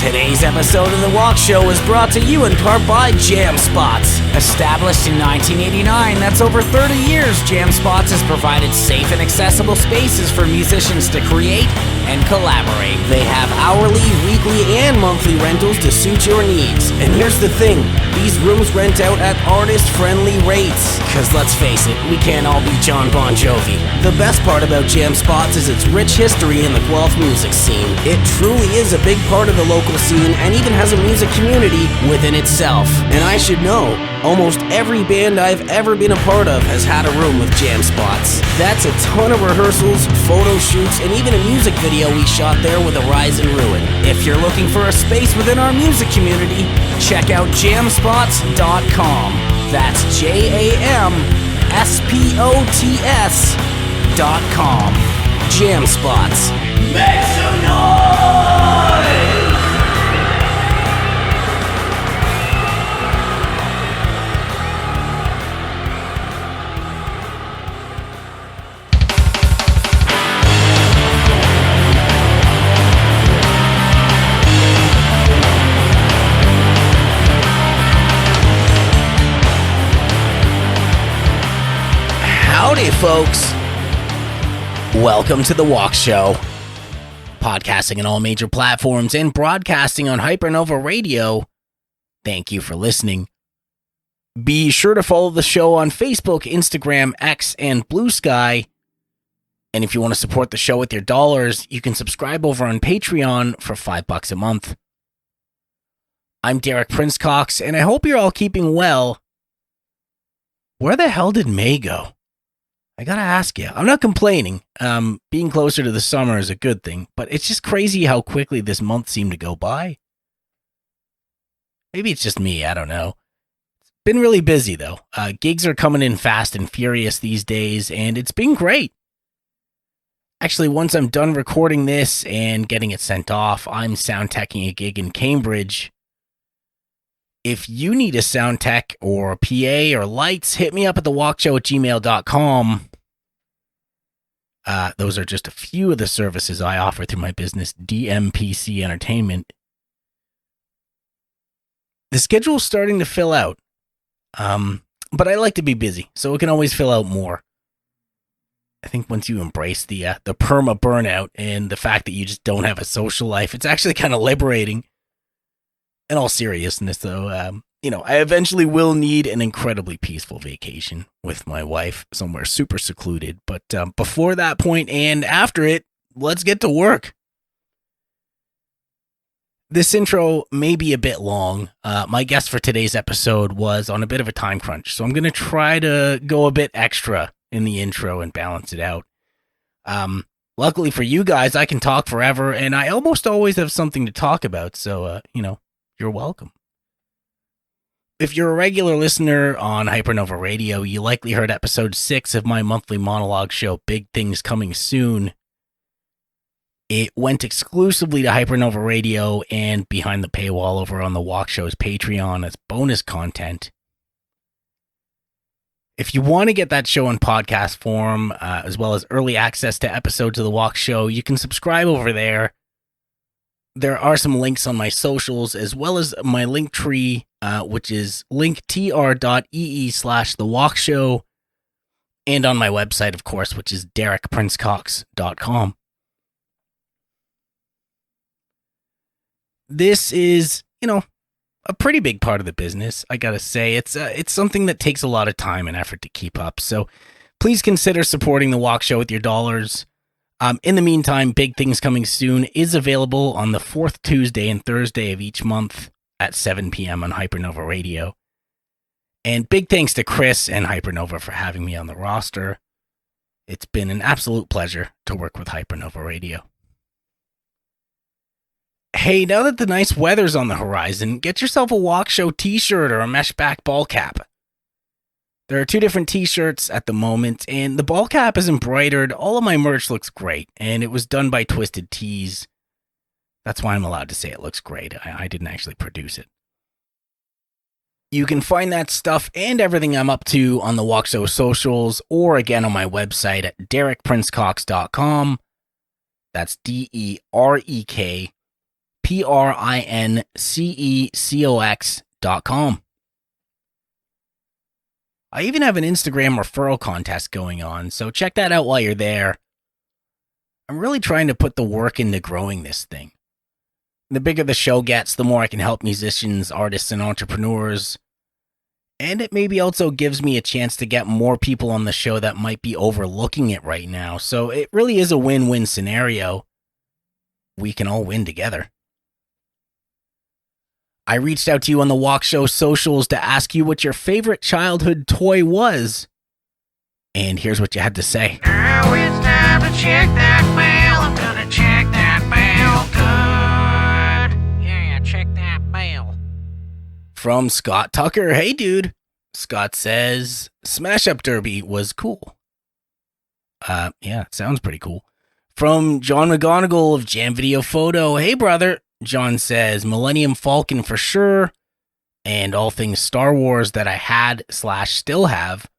Today's episode of The Walk Show is brought to you in part by Jam Spots. Established in 1989, that's over 30 years, Jam Spots has provided safe and accessible spaces for musicians to create and collaborate. They have hourly, weekly, and monthly rentals to suit your needs. And here's the thing, these rooms rent out at artist-friendly rates. Cause let's face it, we can't all be John Bon Jovi. The best part about Jam Spots is its rich history in the Guelph music scene. It truly is a big part of the local scene and even has a music community within itself. And I should know, almost every band I've ever been a part of has had a room with Jam Spots. That's a ton of rehearsals, photo shoots, and even a music video we shot there with Arise and Ruin. If you're looking for a space within our music community, check out jamspots.com. That's JAMSPOTS.com. Jam Spots. Make some noise! Howdy, folks. Welcome to The Walk Show. Podcasting on all major platforms and broadcasting on Hypernova Radio. Thank you for listening. Be sure to follow the show on Facebook, Instagram, X, and Blue Sky. And if you want to support the show with your dollars, you can subscribe over on Patreon for $5 a month. I'm Derek Prince-Cox, and I hope you're all keeping well. Where the hell did May go? I gotta ask you. I'm not complaining. Being closer to the summer is a good thing, but it's just crazy how quickly this month seemed to go by. Maybe it's just me, I don't know. It's been really busy, though. Gigs are coming in fast and furious these days, and it's been great. Actually, once I'm done recording this and getting it sent off, I'm sound teching a gig in Cambridge. If you need a sound tech or a PA or lights, hit me up at thewalkshow@gmail.com. Those are just a few of the services I offer through my business, DMPC Entertainment. The schedule's starting to fill out, but I like to be busy, so it can always fill out more. I think once you embrace the perma burnout and the fact that you just don't have a social life, it's actually kind of liberating. In all seriousness, though, I eventually will need an incredibly peaceful vacation with my wife somewhere super secluded. But before that point and after it, let's get to work. This intro may be a bit long. My guest for today's episode was on a bit of a time crunch, so I'm going to try to go a bit extra in the intro and balance it out. Luckily for you guys, I can talk forever, and I almost always have something to talk about, so, you're welcome. If you're a regular listener on Hypernova Radio, you likely heard episode 6 of my monthly monologue show, Big Things Coming Soon. It went exclusively to Hypernova Radio and behind the paywall over on the Walk Show's Patreon as bonus content. If you want to get that show in podcast form, as well as early access to episodes of the Walk Show, you can subscribe over there. There are some links on my socials, as well as my link tree, which is linktr.ee/thewalkshow, and on my website, of course, which is derekprincecox.com. This is, a pretty big part of the business, I gotta say. It's something that takes a lot of time and effort to keep up, so please consider supporting the Walk Show with your dollars. In the meantime, Big Things Coming Soon is available on the 4th Tuesday and Thursday of each month at 7 p.m. on Hypernova Radio. And big thanks to Chris and Hypernova for having me on the roster. It's been an absolute pleasure to work with Hypernova Radio. Hey, now that the nice weather's on the horizon, get yourself a Walk Show t-shirt or a mesh back ball cap. There are 2 different t-shirts at the moment, and the ball cap is embroidered. All of my merch looks great, and it was done by Twisted Tees. That's why I'm allowed to say it looks great. I didn't actually produce it. You can find that stuff and everything I'm up to on the Walk Show socials, or again on my website at derekprincecox.com. That's DEREKPRINCECOX.com. Princecox.com. I even have an Instagram referral contest going on, so check that out while you're there. I'm really trying to put the work into growing this thing. The bigger the show gets, the more I can help musicians, artists, and entrepreneurs. And it maybe also gives me a chance to get more people on the show that might be overlooking it right now. So it really is a win-win scenario. We can all win together. I reached out to you on the Walk Show socials to ask you what your favorite childhood toy was. And here's what you had to say. Now it's time to check that mail. I'm gonna check that mail good. Yeah, check that mail. From Scott Tucker. Hey, dude. Scott says, Smash Up Derby was cool. Yeah, sounds pretty cool. From John McGonigal of Jam Video Photo. Hey, brother. John says, Millennium Falcon for sure. And all things Star Wars that I had / still have.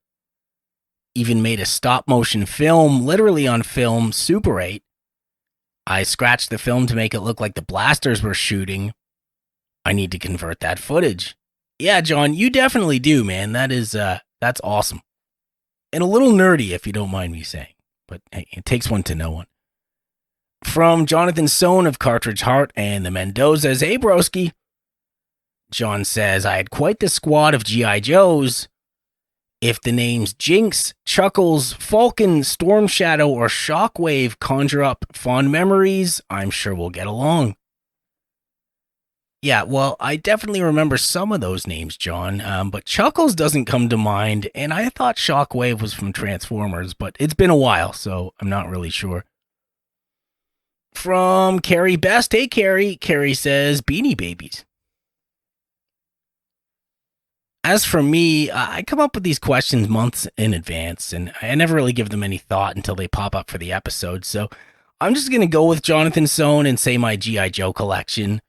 Even made a stop motion film, literally on film, Super 8. I scratched the film to make it look like the blasters were shooting. I need to convert that footage. Yeah, John, you definitely do, man. That's awesome. And a little nerdy, if you don't mind me saying. But hey, it takes one to know one. From Jonathan Sohn of Cartridge Heart and the Mendozas. Hey, broski. John says, I had quite the squad of G.I. Joes. If the names Jinx, Chuckles, Falcon, Storm Shadow, or Shockwave conjure up fond memories, I'm sure we'll get along. Yeah, well, I definitely remember some of those names, John, but Chuckles doesn't come to mind, and I thought Shockwave was from Transformers, but it's been a while, so I'm not really sure. From Carrie Best. Hey, Carrie. Carrie says, Beanie Babies. As for me, I come up with these questions months in advance, and I never really give them any thought until they pop up for the episode, so I'm just going to go with Jonathan Sohn and say my G.I. Joe collection.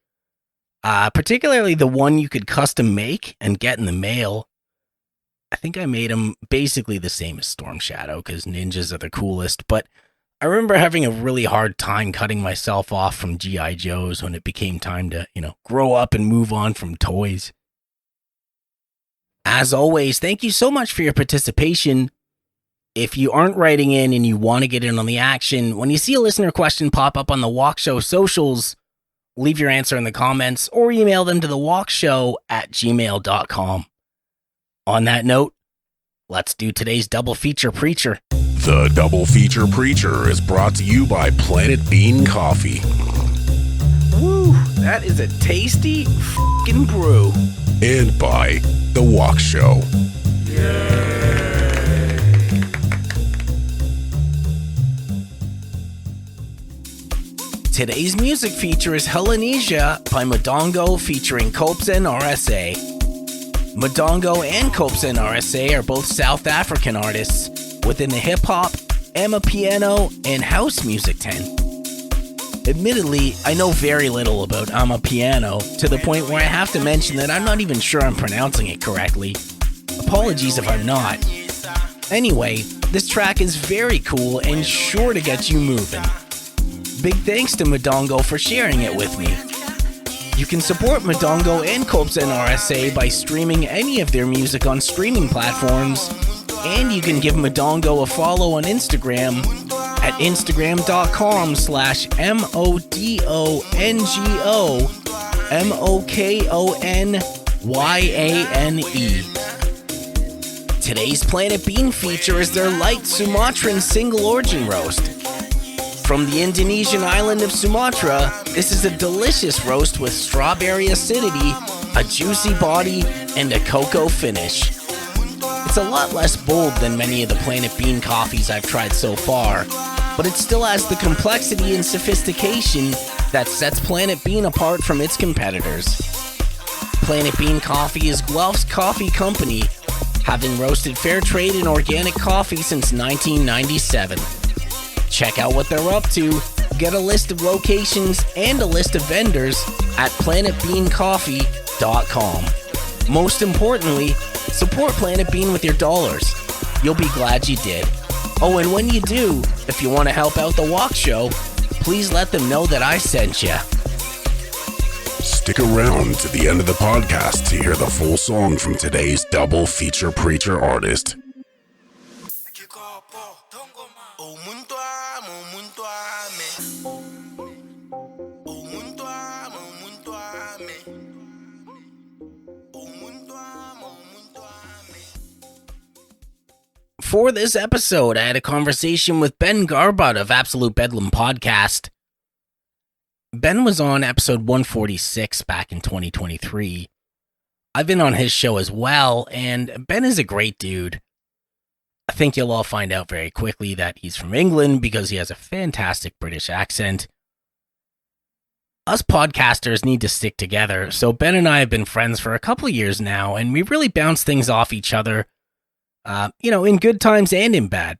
Particularly the one you could custom make and get in the mail. I think I made them basically the same as Storm Shadow, because ninjas are the coolest, but I remember having a really hard time cutting myself off from G.I. Joes when it became time to, grow up and move on from toys. As always, thank you so much for your participation. If you aren't writing in and you want to get in on the action, when you see a listener question pop up on the Walk Show socials, leave your answer in the comments or email them to thewalkshow@gmail.com. On that note, let's do today's Double Feature Preacher. The Double Feature Preacher is brought to you by Planet Bean Coffee. Woo, that is a tasty f***ing brew. And by The Walk Show. Today's music feature is Helenesia by Madongo featuring Copsen RSA. Madongo and Copsen RSA are both South African artists within the hip-hop, amapiano, and house music tent. Admittedly, I know very little about amapiano, to the point where I have to mention that I'm not even sure I'm pronouncing it correctly. Apologies if I'm not. Anyway, this track is very cool and sure to get you moving. Big thanks to Madongo for sharing it with me. You can support Madongo and Copsen RSA by streaming any of their music on streaming platforms, and you can give Madongo a follow on Instagram at instagram.com/MODONGOMOKONYANE. Today's Planet Bean feature is their light Sumatran single origin roast. From the Indonesian island of Sumatra, this is a delicious roast with strawberry acidity, a juicy body, and a cocoa finish. It's a lot less bold than many of the Planet Bean coffees I've tried so far, but it still has the complexity and sophistication that sets Planet Bean apart from its competitors. Planet Bean Coffee is Guelph's coffee company, having roasted fair trade and organic coffee since 1997. Check out what they're up to, get a list of locations and a list of vendors at planetbeancoffee.com. Most importantly, support Planet Bean with your dollars. You'll be glad you did. Oh, and when you do, if you want to help out the Walk Show, please let them know that I sent you. Stick around to the end of the podcast to hear the full song from today's double feature preacher artist. For this episode, I had a conversation with Ben Garbutt of Absolute Bedlam podcast. Ben was on episode 146 back in 2023. I've been on his show as well, and Ben is a great dude. I think you'll all find out very quickly that he's from England because he has a fantastic British accent. Us podcasters need to stick together, so Ben and I have been friends for a couple of years now, and we really bounce things off each other. In good times and in bad.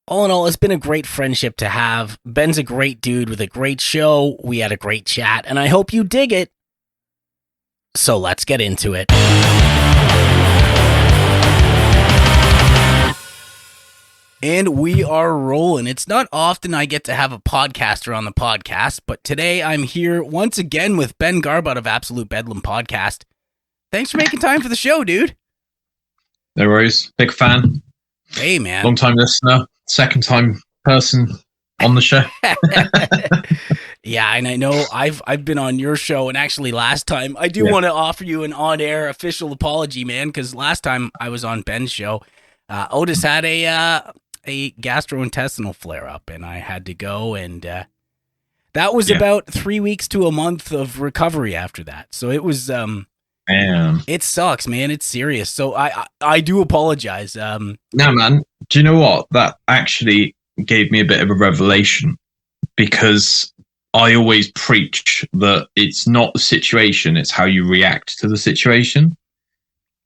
All in all, it's been a great friendship to have. Ben's a great dude with a great show. We had a great chat, and I hope you dig it. So let's get into it. And we are rolling. It's not often I get to have a podcaster on the podcast, but today I'm here once again with Ben Garbutt of Absolute Bedlam podcast. Thanks for making time for the show, dude. No worries. Big fan. Hey, man. Long time listener. Second time person on the show. Yeah, and I know I've been on your show, and actually last time, I do want to offer you an on-air official apology, man, because last time I was on Ben's show, Otis had a gastrointestinal flare-up, and I had to go, and that was about 3 weeks to a month of recovery after that. So it was... It sucks, man. It's serious. So I do apologize. No, man. Do you know what? That actually gave me a bit of a revelation, because I always preach that it's not the situation, it's how you react to the situation.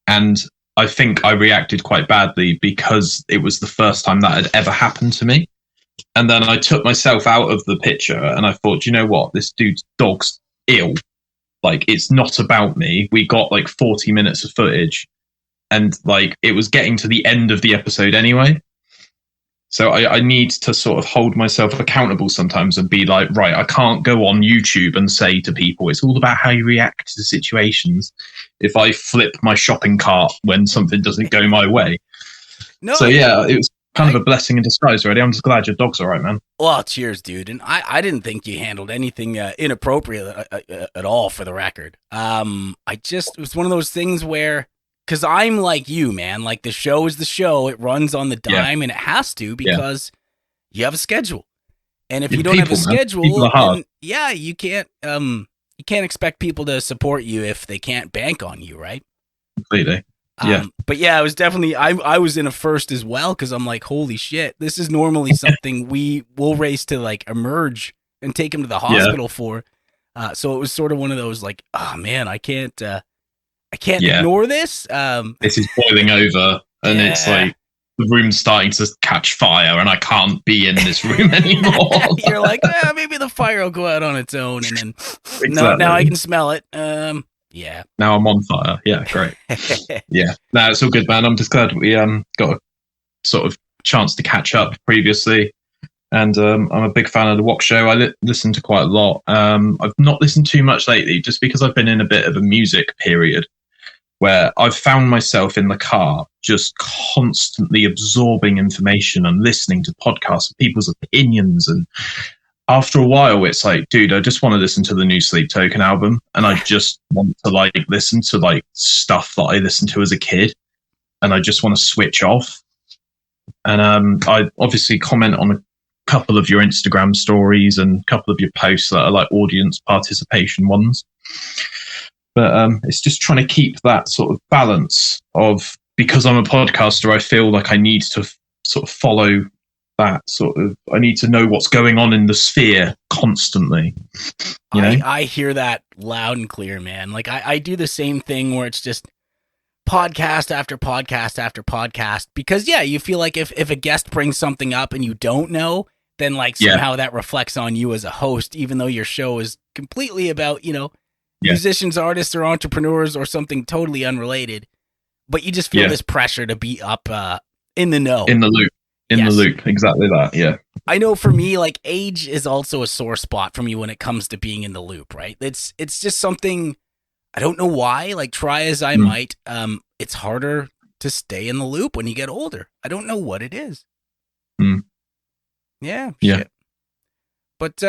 And I think I reacted quite badly because it was the first time that had ever happened to me. And then I took myself out of the picture and I thought, you know what? This dude's dog's ill. Like, it's not about me. We got like 40 minutes of footage, and like it was getting to the end of the episode anyway. So I need to sort of hold myself accountable sometimes and be like, right, I can't go on YouTube and say to people, it's all about how you react to situations if I flip my shopping cart when something doesn't go my way. No. So yeah, it was kind of a blessing in disguise, really. I'm just glad your dog's all right, man. Well, cheers, dude. And I didn't think you handled anything inappropriate at all, for the record. It was one of those things where, because I'm like you, man, like the show is the show. It runs on the dime, and it has to, because you have a schedule. And if you don't have a schedule, then, you can't expect people to support you if they can't bank on you, right? Completely. But yeah, it was definitely, I was in a first as well, because I'm like, holy shit, this is normally something we will race to like emerge and take him to the hospital for. So it was sort of one of those like, oh man, I can't ignore this. This is boiling over, and it's like the room's starting to catch fire, and I can't be in this room anymore. You're like, maybe the fire will go out on its own, and then now I can smell it. Yeah. Now I'm on fire. Yeah, great. Yeah. No, it's all good, man. I'm just glad we got a sort of chance to catch up previously. And I'm a big fan of the Walk Show. I listen to quite a lot. I've not listened too much lately, just because I've been in a bit of a music period where I've found myself in the car just constantly absorbing information and listening to podcasts and people's opinions. And after a while, it's like, dude, I just want to listen to the new Sleep Token album, and I just want to like listen to like stuff that I listened to as a kid, and I just want to switch off. And I obviously comment on a couple of your Instagram stories and a couple of your posts that are like audience participation ones. But it's just trying to keep that sort of balance of, because I'm a podcaster, I feel like I need to sort of follow that sort of, I need to know what's going on in the sphere constantly. You know? I hear that loud and clear, man. Like I do the same thing where it's just podcast after podcast after podcast, because you feel like if a guest brings something up and you don't know, then like somehow that reflects on you as a host, even though your show is completely about, musicians, artists, or entrepreneurs, or something totally unrelated. But you just feel this pressure to be up in the know. In the loop. In Yes. the loop, exactly that. Yeah. I know for me, like, age is also a sore spot for me when it comes to being in the loop, right? It's just something, I don't know why, like, try as I might, it's harder to stay in the loop when you get older. I don't know what it is. Yeah. Shit. But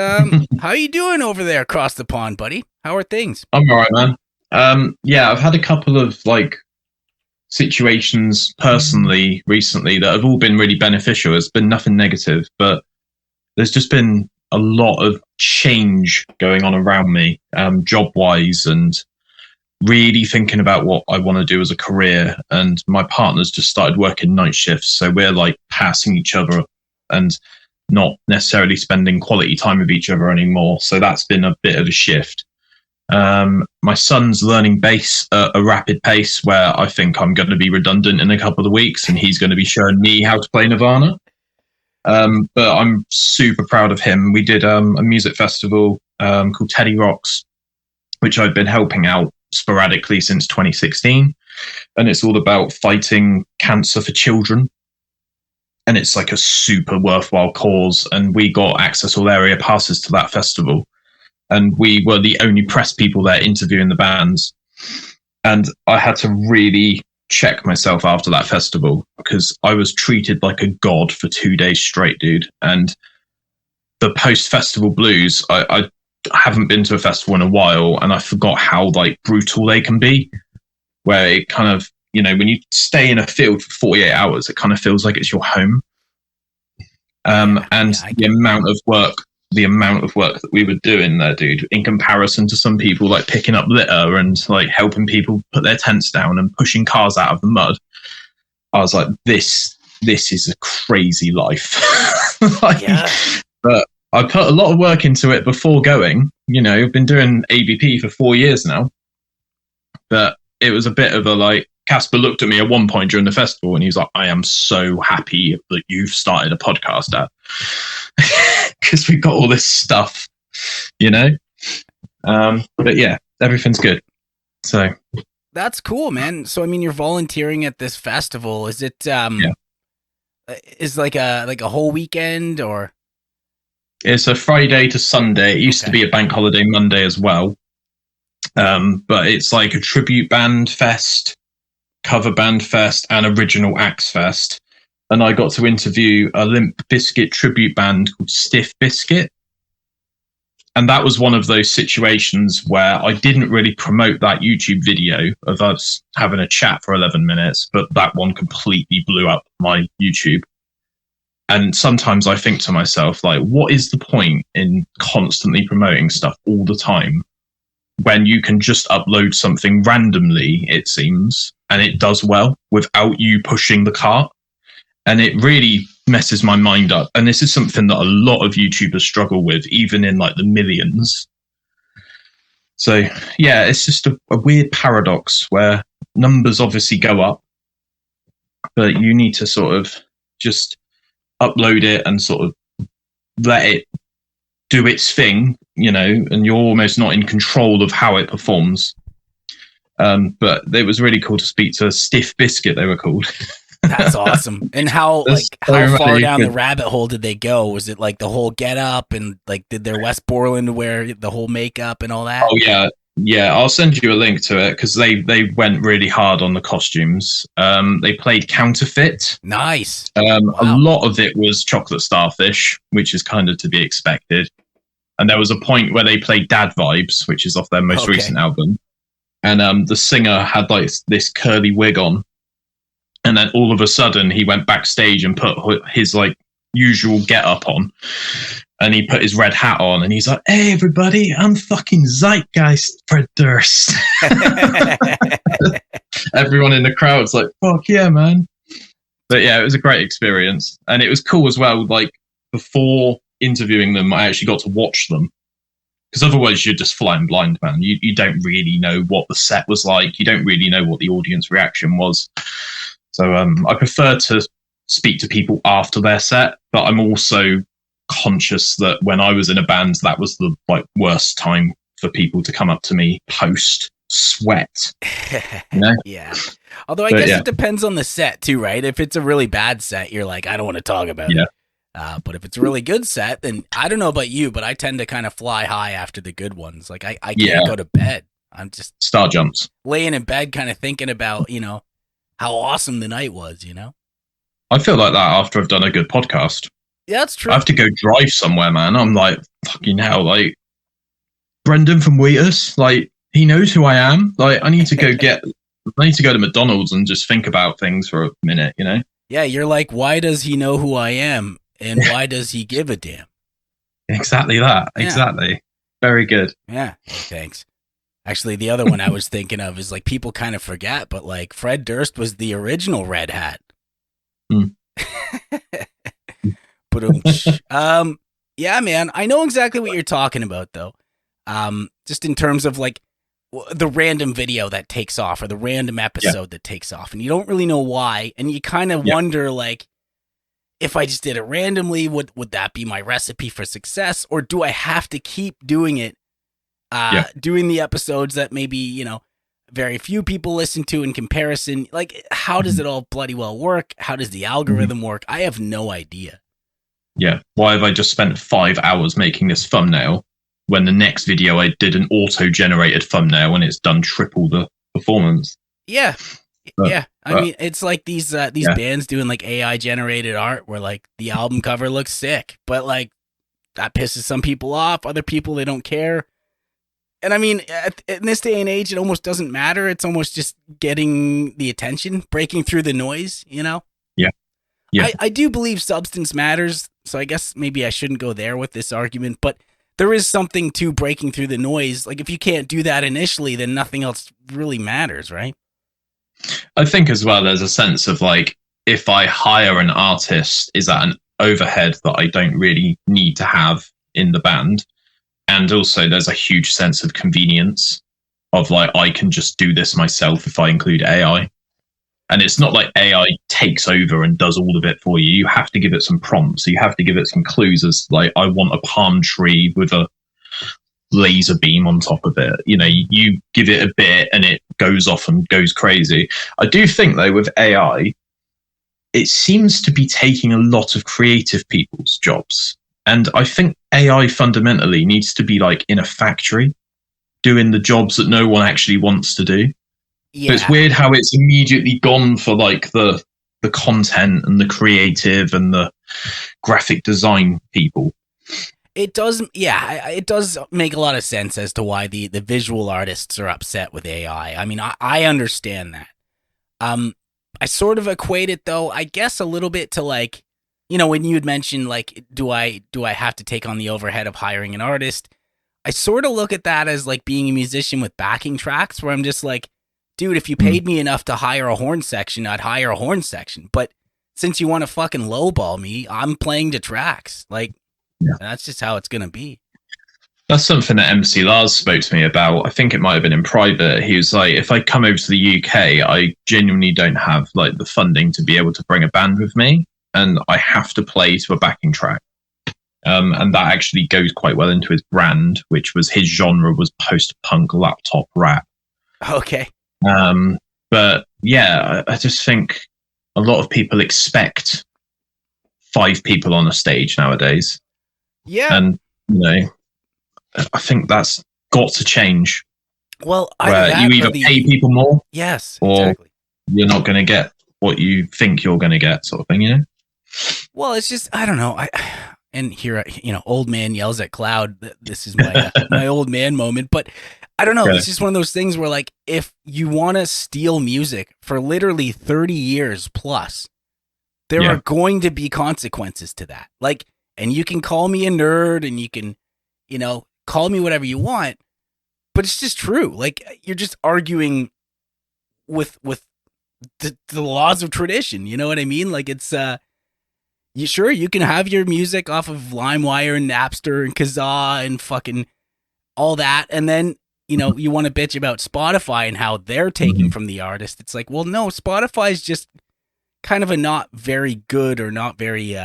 how you doing over there across the pond, buddy? How are things? I'm all right, man. Yeah, I've had a couple of like situations personally recently that have all been really beneficial. It's been nothing negative, but there's just been a lot of change going on around me, job wise, and really thinking about what I want to do as a career. And my partner's just started working night shifts, so we're like passing each other and not necessarily spending quality time with each other anymore. So that's been a bit of a shift. My son's learning bass at a rapid pace where I think I'm going to be redundant in a couple of weeks, and he's going to be showing me how to play Nirvana. But I'm super proud of him. We did a music festival called Teddy Rocks, which I've been helping out sporadically since 2016. And it's all about fighting cancer for children. And it's like a super worthwhile cause. And we got access all area passes to that festival. And we were the only press people there interviewing the bands. And I had to really check myself after that festival because I was treated like a god for 2 days straight, dude. And the post-festival blues, I haven't been to a festival in a while, and I forgot how like brutal they can be, where it kind of, you know, when you stay in a field for 48 hours, it kind of feels like it's your home. The amount of work that we were doing there, dude, in comparison to some people like picking up litter and like helping people put their tents down and pushing cars out of the mud, I was like, this is a crazy life. But I put a lot of work into it before going. You know, I've been doing ABP for 4 years now. But it was a bit of a like, Casper looked at me at one point during the festival and he was like, I am so happy that you've started a podcast, Dad. Because we've got all this stuff, you know? But yeah, everything's good. So that's cool, man. So, I mean, you're volunteering at this festival. Is it, is like a whole weekend or? It's a Friday to Sunday. It used to be a bank holiday Monday as well. But it's like a tribute band fest, cover band fest, and original acts fest. And I got to interview a Limp Bizkit tribute band called Stiff Bizkit. And that was one of those situations where I didn't really promote that YouTube video of us having a chat for 11 minutes, but that one completely blew up my YouTube. And sometimes I think to myself, like, what is the point in constantly promoting stuff all the time when you can just upload something randomly, it seems, and it does well without you pushing the cart? And it really messes my mind up. And this is something that a lot of YouTubers struggle with, even in like the millions. So yeah, it's just a weird paradox where numbers obviously go up, but you need to sort of just upload it and sort of let it do its thing, you know, and you're almost not in control of how it performs. But it was really cool to speak to Stiff Bizkit, they were called. That's awesome. And how far down the rabbit hole did they go? Was it like the whole get up and like did their West Borland wear the whole makeup and all that? Oh yeah. I'll send you a link to it because they went really hard on the costumes. They played Counterfeit. Nice. A lot of it was Chocolate Starfish, which is kind of to be expected. And there was a point where they played Dad Vibes, which is off their most recent album. And the singer had like this curly wig on. And then all of a sudden he went backstage and put his like usual get up on. And he put his red hat on and he's like, hey, everybody, I'm fucking Zeitgeist Fred Durst. Everyone in the crowd's like, fuck yeah, man. But yeah, it was a great experience. And it was cool as well. Like before interviewing them, I actually got to watch them. Because otherwise you're just flying blind, man. You don't really know what the set was like. You don't really know what the audience reaction was. So I prefer to speak to people after their set, but I'm also conscious that when I was in a band, that was the like worst time for people to come up to me post sweat. You know? Yeah. Although I guess it depends on the set too, right? If it's a really bad set, you're like, I don't want to talk about it. But if it's a really good set, then I don't know about you, but I tend to kind of fly high after the good ones. Like I can't go to bed. I'm just star jumps, laying in bed, kind of thinking about, how awesome the night was, I feel like that after I've done a good podcast. Yeah, that's true. I have to go drive somewhere, man. I'm like, fucking hell, like Brendan from Wheatus, like he knows who I am. Like I need to go to McDonald's and just think about things for a minute, Yeah, you're like, why does he know who I am? And why does he give a damn? Exactly that. Yeah. Exactly. Very good. Yeah. Thanks. Actually, the other one I was thinking of is like people kind of forget, but like Fred Durst was the original Red Hat. Yeah, man. I know exactly what you're talking about, though. Just in terms of like the random video that takes off or the random episode that takes off, and you don't really know why, and you kind of wonder like, if I just did it randomly, would that be my recipe for success? Or do I have to keep doing it, doing the episodes that maybe, very few people listen to in comparison? Like, how does it all bloody well work? How does the algorithm work? I have no idea. Yeah. Why have I just spent 5 hours making this thumbnail when the next video I did an auto-generated thumbnail and it's done triple the performance? Yeah. I mean, it's like these bands doing like AI generated art where like the album cover looks sick, but like that pisses some people off. Other people, they don't care. And I mean, in this day and age, it almost doesn't matter. It's almost just getting the attention, breaking through the noise, Yeah. I do believe substance matters. So I guess maybe I shouldn't go there with this argument, but there is something to breaking through the noise. Like if you can't do that initially, then nothing else really matters, right? I think as well, there's a sense of like, if I hire an artist, is that an overhead that I don't really need to have in the band? And also there's a huge sense of convenience of like, I can just do this myself if I include AI. And it's not like AI takes over and does all of it for you. You have to give it some prompts. You have to give it some clues as like, I want a palm tree with a laser beam on top of it. You give it a bit and it goes off and goes crazy. I do think though with AI, it seems to be taking a lot of creative people's jobs. And I think AI fundamentally needs to be like in a factory doing the jobs that no one actually wants to do. Yeah. But it's weird how it's immediately gone for like the content and the creative and the graphic design people. It does, it does make a lot of sense as to why the visual artists are upset with AI. I mean, I understand that. I sort of equate it, though, I guess a little bit to like, when you had mentioned like, do I have to take on the overhead of hiring an artist? I sort of look at that as like being a musician with backing tracks, where I'm just like, dude, if you paid me enough to hire a horn section, I'd hire a horn section. But since you want to fucking lowball me, I'm playing the tracks. Like, that's just how it's going to be. That's something that MC Lars spoke to me about. I think it might have been in private. He was like, if I come over to the UK, I genuinely don't have like the funding to be able to bring a band with me. And I have to play to a backing track. And that actually goes quite well into his brand, which was his genre was post-punk laptop rap. Okay. But yeah, I just think a lot of people expect 5 people on a stage nowadays. Yeah. And, I think that's got to change. Well, you either pay people more, yes, or exactly. You're not going to get what you think you're going to get, sort of thing, Well, it's just, I don't know. And here, old man yells at cloud. This is my my old man moment. But I don't know. Okay. It's just one of those things where, like, if you want to steal music for literally 30 years plus, there are going to be consequences to that. Like, and you can call me a nerd and you can, call me whatever you want, but it's just true. Like, you're just arguing with the laws of tradition. You know what I mean? Like, it's, you can have your music off of LimeWire and Napster and Kazaa and fucking all that. And then, you want to bitch about Spotify and how they're taking from the artist. It's like, well, no, Spotify is just kind of a not very good or not very,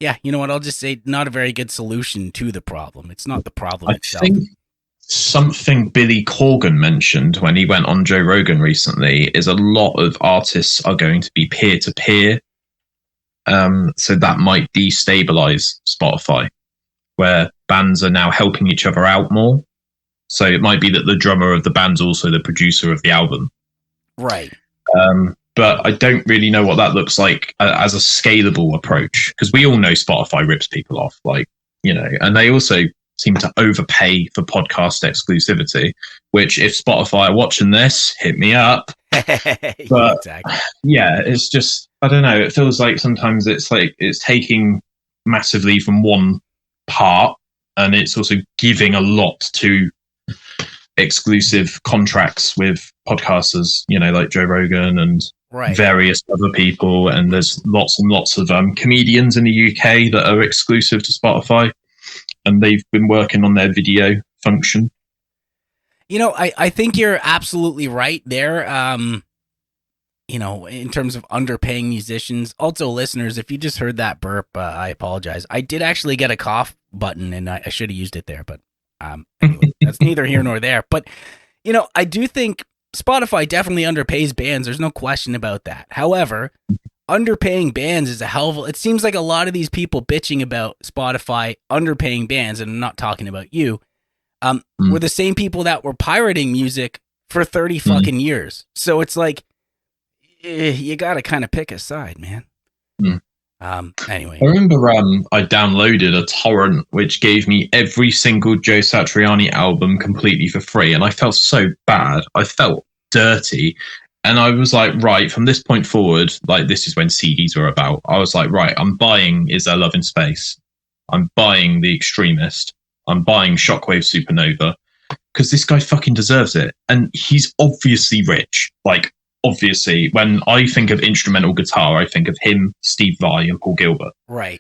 you know what? I'll just say not a very good solution to the problem. It's not the problem itself. something Billy Corgan mentioned when he went on Joe Rogan recently is a lot of artists are going to be peer-to-peer. So that might destabilize Spotify, where bands are now helping each other out more. So it might be that the drummer of the band's also the producer of the album. Right. But I don't really know what that looks like as a scalable approach, because we all know Spotify rips people off, and they also seem to overpay for podcast exclusivity, which if Spotify are watching this, hit me up. But exactly. Yeah, it's just, I don't know. It feels like sometimes it's taking massively from one part, and it's also giving a lot to exclusive contracts with podcasters, like Joe Rogan and various other people. And there's lots and lots of comedians in the UK that are exclusive to Spotify, and they've been working on their video function. I think you're absolutely right there. In terms of underpaying musicians. Also, listeners, if you just heard that burp, I apologize. I did actually get a cough button, and I should have used it there, but anyway, that's neither here nor there. But, I do think Spotify definitely underpays bands. There's no question about that. However, underpaying bands is it seems like a lot of these people bitching about Spotify underpaying bands, and I'm not talking about you, were the same people that were pirating music for 30 fucking years. So it's like, you got to kind of pick a side, man. Anyway. I remember I downloaded a torrent which gave me every single Joe Satriani album completely for free, and I felt so bad. I felt dirty. And I was like, right, from this point forward, this is when CDs were about. I was like, right, I'm buying Is There Love in Space? I'm buying The Extremist. I'm buying Shockwave Supernova, because this guy fucking deserves it. And he's obviously rich. Obviously, when I think of instrumental guitar, I think of him, Steve Vai, and Paul Gilbert. Right.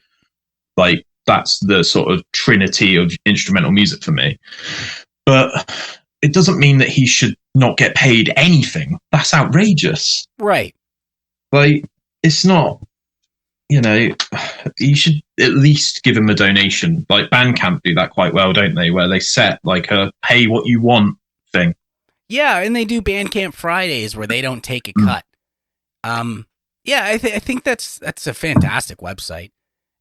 That's the sort of trinity of instrumental music for me. But it doesn't mean that he should not get paid anything. That's outrageous. Right. It's not, you should at least give him a donation. Bandcamp do that quite well, don't they? Where they set a pay what you want thing. Yeah, and they do Bandcamp Fridays where they don't take a cut. I think that's a fantastic website.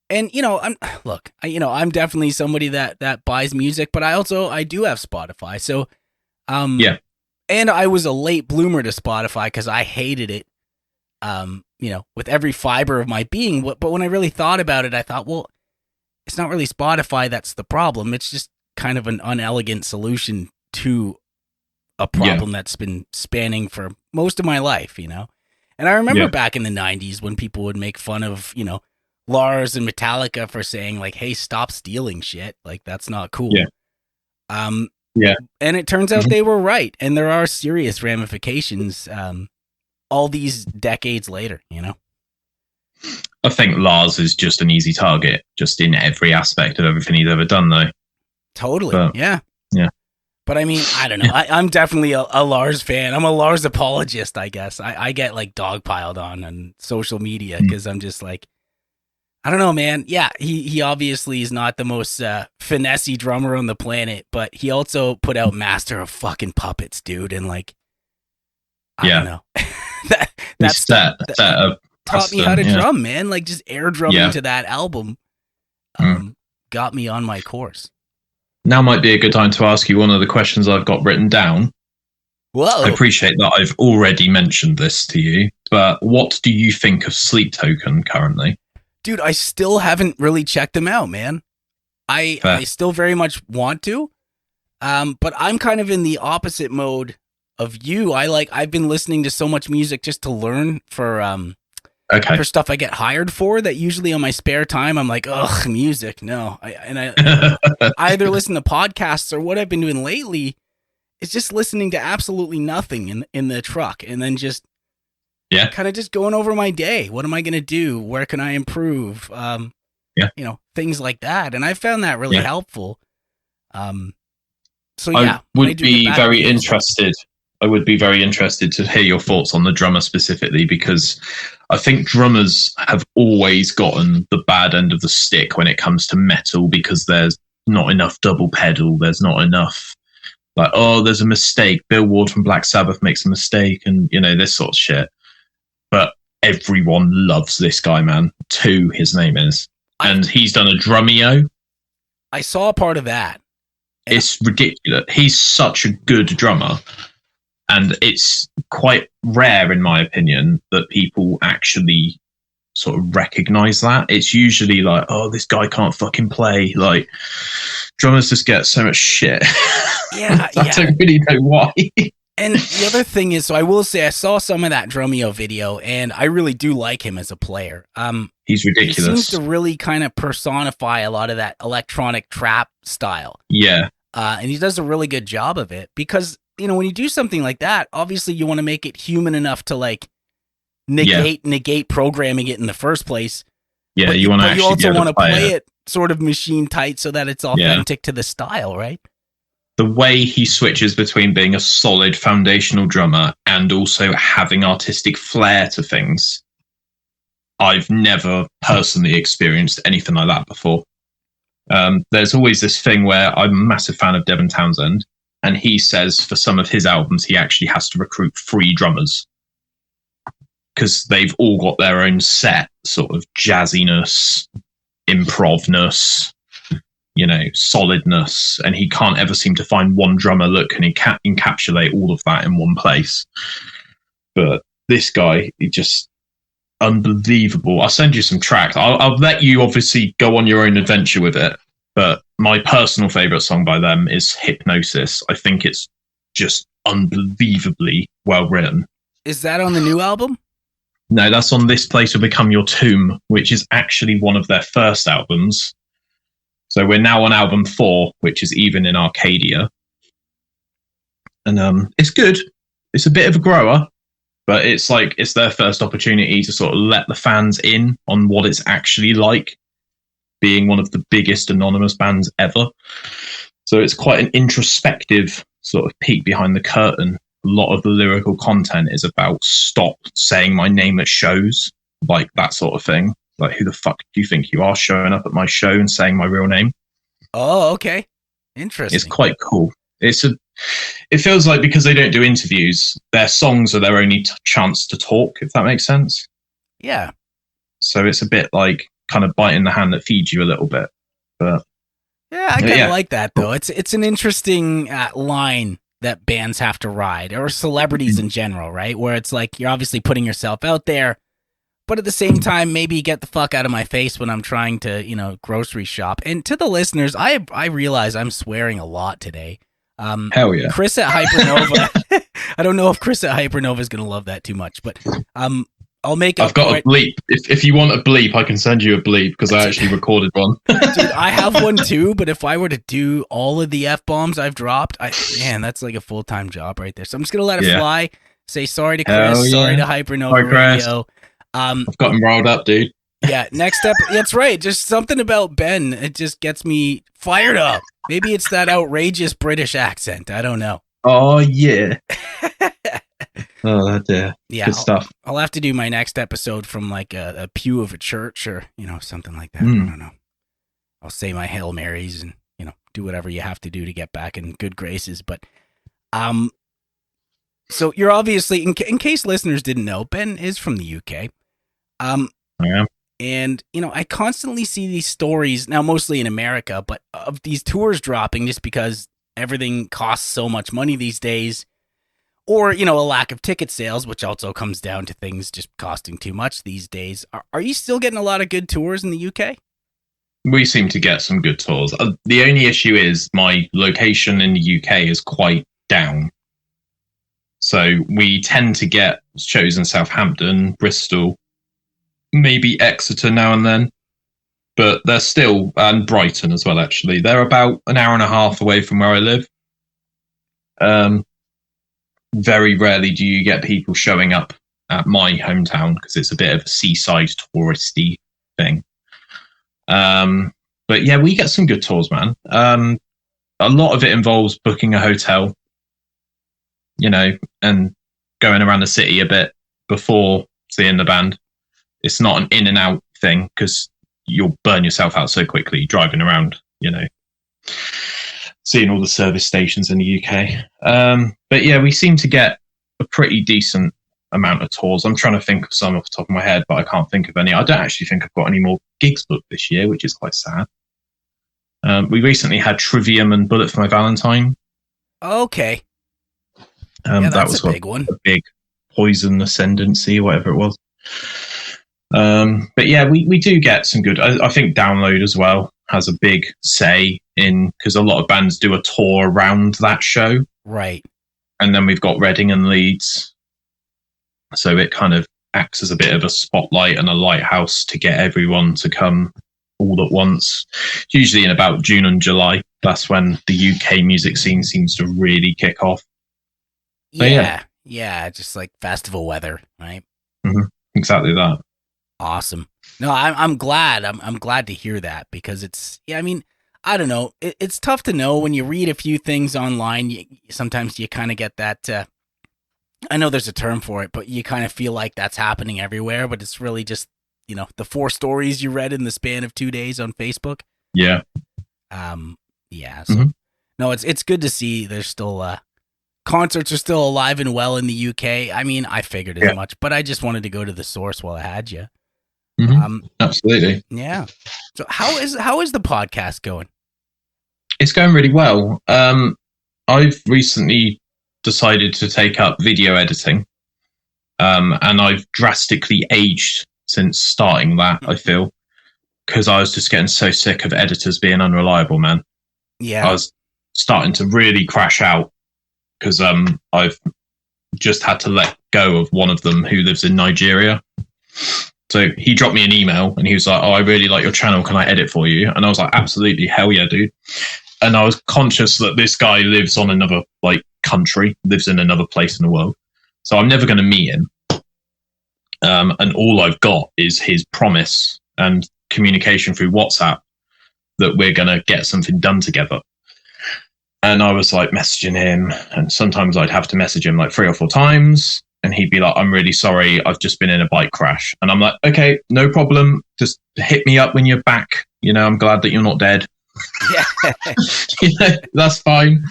And I'm definitely somebody that buys music, but I do have Spotify. So and I was a late bloomer to Spotify because I hated it. With every fiber of my being. But when I really thought about it, I thought, well, it's not really Spotify that's the problem. It's just kind of an unelegant solution to a problem that's been spanning for most of my life, And I remember back in the 90s when people would make fun of, Lars and Metallica for saying hey, stop stealing shit. That's not cool. And it turns out they were right. And there are serious ramifications all these decades later, I think Lars is just an easy target, just in every aspect of everything he's ever done, though. Totally. Yeah. But I mean, I don't know. I'm definitely a Lars fan. I'm a Lars apologist, I guess. I get dogpiled on social media because I'm just I don't know, man. Yeah, he obviously is not the most finessey drummer on the planet, but he also put out Master of fucking Puppets, dude. And I don't know. That's taught me how to drum, man. Just air drumming to that album got me on my course. Now might be a good time to ask you one of the questions I've got written down. Whoa. I appreciate that I've already mentioned this to you, but what do you think of Sleep Token currently? Dude, I still haven't really checked them out, man. I still very much want to, but I'm kind of in the opposite mode of you. I've been listening to so much music just to learn for stuff I get hired for, that usually on my spare time I'm ugh, music, no. I either listen to podcasts, or what I've been doing lately is just listening to absolutely nothing in the truck, and then just kind of just going over my day. What am I going to do? Where can I improve? Things like that. And I found that really helpful. So yeah, I would be very interested to hear your thoughts on the drummer specifically, because I think drummers have always gotten the bad end of the stick when it comes to metal, because there's not enough double pedal, there's not enough Like, oh, there's a mistake. Bill Ward from Black Sabbath makes a mistake, and this sort of shit. But everyone loves this guy, man. Two, his name is, and he's done a Drumeo. I saw a part of that. It's ridiculous. He's such a good drummer, and it's quite rare, in my opinion, that people actually sort of recognize that. It's usually like, oh, this guy can't fucking play. Like, drummers just get so much shit. Yeah, I don't really know why. And the other thing is, so I will say, I saw some of that Drumeo video, and I really do like him as a player. He's ridiculous. He seems to really kind of personify a lot of that electronic trap style. Yeah. And he does a really good job of it because, when you do something like that, obviously you want to make it human enough to like negate programming it in the first place. Yeah, but you want to actually also want to play it sort of machine tight so that it's authentic to the style, right? The way he switches between being a solid foundational drummer and also having artistic flair to things, I've never personally experienced anything like that before. There's always this thing where I'm a massive fan of Devin Townsend, and he says for some of his albums he actually has to recruit 3 drummers because they've all got their own set sort of jazziness, improvness, solidness, and he can't ever seem to find one drummer that can encapsulate all of that in one place. But this guy, he just unbelievable. I'll send you some tracks. I'll let you obviously go on your own adventure with it, but my personal favorite song by them is Hypnosis. I think it's just unbelievably well written. Is that on the new album? No, that's on This Place Will Become Your Tomb, which is actually one of their first albums. So we're now on album 4, which is Even in Arcadia. And it's good. It's a bit of a grower, but it's like it's their first opportunity to sort of let the fans in on what it's actually like being one of the biggest anonymous bands ever. So it's quite an introspective sort of peek behind the curtain. A lot of the lyrical content is about stop saying my name at shows, like that sort of thing. Like, who the fuck do you think you are showing up at my show and saying my real name? Oh, okay. Interesting. It's quite cool. It feels like because they don't do interviews, their songs are their only chance to talk, if that makes sense. Yeah. So it's a bit like kind of biting the hand that feeds you a little bit. But yeah, I kind of like that, though. It's an interesting line that bands have to ride, or celebrities in general, right? Where it's like you're obviously putting yourself out there, but at the same time, maybe get the fuck out of my face when I'm trying to, grocery shop. And to the listeners, I realize I'm swearing a lot today. Hell yeah. Chris at Hypernova. I don't know if Chris at Hypernova is going to love that too much, but I'll make I've got a bleep. If you want a bleep, I can send you a bleep because I actually recorded one. Dude, I have one too, but if I were to do all of the F-bombs I've dropped, that's like a full-time job right there. So I'm just going to let it fly. Say sorry to Chris, sorry to Hypernova Radio. I've got him riled up, dude. Yeah, next up, that's right. Just something about Ben, it just gets me fired up. Maybe it's that outrageous British accent. I don't know. Oh, yeah. Oh, dear. Yeah, good stuff. I'll have to do my next episode from like a pew of a church or, something like that. I don't know. I'll say my Hail Marys and, do whatever you have to do to get back in good graces. But, so you're obviously, in case listeners didn't know, Ben is from the UK. Yeah. And, I constantly see these stories, now mostly in America, but of these tours dropping just because everything costs so much money these days. Or, a lack of ticket sales, which also comes down to things just costing too much these days. Are you still getting a lot of good tours in the UK? We seem to get some good tours. The only issue is my location in the UK is quite down. So we tend to get shows in Southampton, Bristol, maybe Exeter now and then. But they're still, and Brighton as well, actually. They're about an hour and a half away from where I live. Very rarely do you get people showing up at my hometown because it's a bit of a seaside touristy thing. But yeah, we get some good tours, man. A lot of it involves booking a hotel, and going around the city a bit before seeing the band. It's not an in and out thing because you'll burn yourself out so quickly driving around, seeing all the service stations in the UK. But yeah, we seem to get a pretty decent amount of tours. I'm trying to think of some off the top of my head, but I can't think of any. I don't actually think I've got any more gigs booked this year, which is quite sad. We recently had Trivium and Bullet for My Valentine. Okay. Yeah, that was a big one. A big Poison Ascendancy, whatever it was. But yeah, we do get some good. I think Download as well has a big say in, because a lot of bands do a tour around that show. Right. And then we've got Reading and Leeds. So it kind of acts as a bit of a spotlight and a lighthouse to get everyone to come all at once. Usually in about June and July. That's when the UK music scene seems to really kick off. Yeah, just like festival weather, right? Mm-hmm. Exactly that. Awesome. No, I'm glad. I'm glad to hear that, because it's, I mean, I don't know. It's tough to know when you read a few things online. Sometimes you kind of get that. I know there's a term for it, but you kind of feel like that's happening everywhere. But it's really just, the 4 stories you read in the span of 2 days on Facebook. Yeah. Yeah. So no, it's good to see there's still concerts are still alive and well in the UK. I mean, I figured as much, but I just wanted to go to the source while I had you. Absolutely. Yeah. So how is the podcast going? It's going really well. I've recently decided to take up video editing, and I've drastically aged since starting that, I feel, because I was just getting so sick of editors being unreliable, man. Yeah. I was starting to really crash out because I've just had to let go of one of them who lives in Nigeria. So he dropped me an email and he was like, "Oh, I really like your channel. Can I edit for you?" And I was like, "Absolutely. Hell yeah, dude." And I was conscious that this guy lives on another country, lives in another place in the world. So I'm never going to meet him. And all I've got is his promise and communication through WhatsApp that we're going to get something done together. And I was messaging him, and sometimes I'd have to message him 3 or 4 times. And he'd be like, "I'm really sorry. I've just been in a bike crash." And I'm like, "Okay, no problem. Just hit me up when you're back. I'm glad that you're not dead." Yeah. That's fine.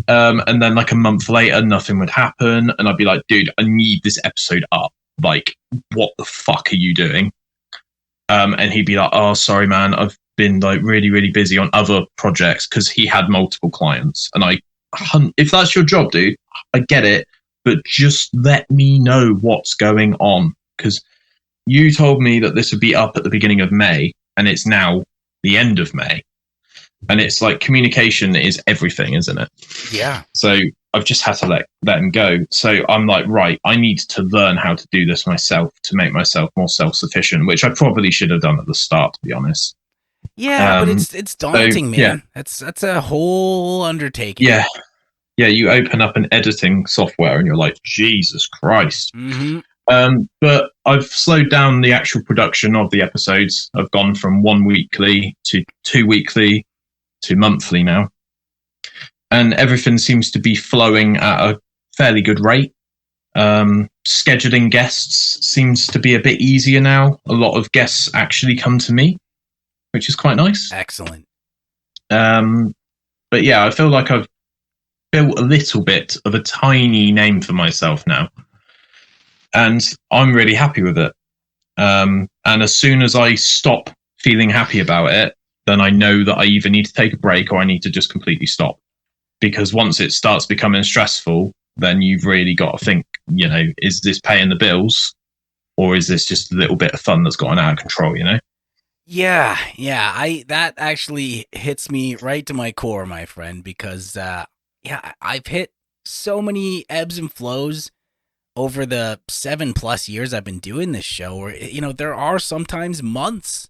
And then a month later, nothing would happen. And I'd be like, "Dude, I need this episode up. What the fuck are you doing?" And he'd be like, "Oh, sorry, man. I've been really, really busy on other projects," because he had multiple clients. And if that's your job, dude, I get it. But just let me know what's going on, because you told me that this would be up at the beginning of May, and it's now the end of May. And it's communication is everything, isn't it? Yeah. So I've just had to let him go. So I'm right, I need to learn how to do this myself to make myself more self-sufficient, which I probably should have done at the start, to be honest. Yeah, but it's daunting, man. Yeah. That's a whole undertaking. Yeah. Yeah, you open up an editing software and you're like, Jesus Christ. Mm-hmm. But I've slowed down the actual production of the episodes. I've gone from 1 weekly to 2 weekly to monthly now. And everything seems to be flowing at a fairly good rate. Scheduling guests seems to be a bit easier now. A lot of guests actually come to me, which is quite nice. Excellent. But yeah, I feel like I've built a little bit of a tiny name for myself now, and I'm really happy with it. And as soon as I stop feeling happy about it, then I know that I either need to take a break or I need to just completely stop. Because once it starts becoming stressful, then you've really got to think, is this paying the bills, or is this just a little bit of fun that's gotten out of control? Yeah. That actually hits me right to my core, my friend, because I've hit so many ebbs and flows over the 7+ years I've been doing this show, where, there are sometimes months,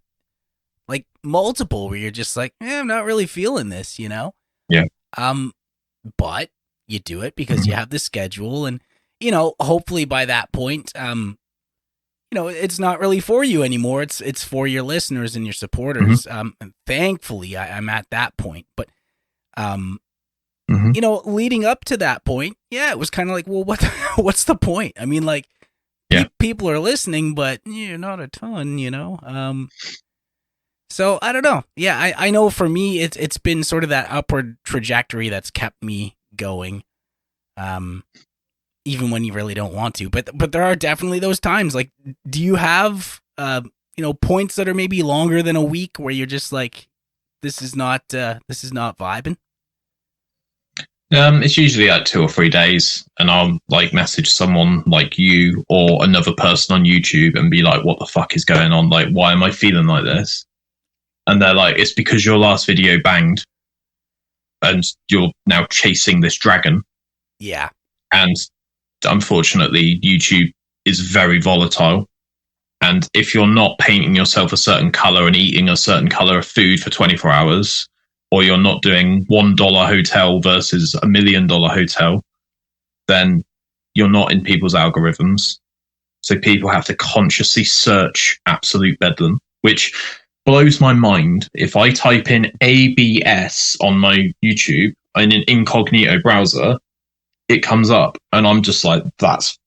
multiple, where you're just I'm not really feeling this, Yeah. But you do it because you have the schedule, and, hopefully by that point, it's not really for you anymore. It's for your listeners and your supporters. And thankfully I'm at that point, but, leading up to that point, it was kind of well, what's the point? I mean, people are listening, but not a ton, So I don't know. Yeah, I know for me, it's been sort of that upward trajectory that's kept me going. Even when you really don't want to, but there are definitely those times. Like, do you have, points that are maybe longer than a week where you're just like, this is not vibing? It's usually like 2 or 3 days, and I'll like message someone like you or another person on YouTube and be like, what the fuck is going on? Like, why am I feeling like this? And they're like, it's because your last video banged and you're now chasing this dragon. Yeah. And unfortunately, YouTube is very volatile. And if you're not painting yourself a certain color and eating a certain color of food for 24 hours, or you're not doing $1 hotel versus $1 million hotel, then you're not in people's algorithms. So people have to consciously search absolute bedlam, which blows my mind. If I type in ABS on my YouTube in an incognito browser, it comes up, and I'm just like, that's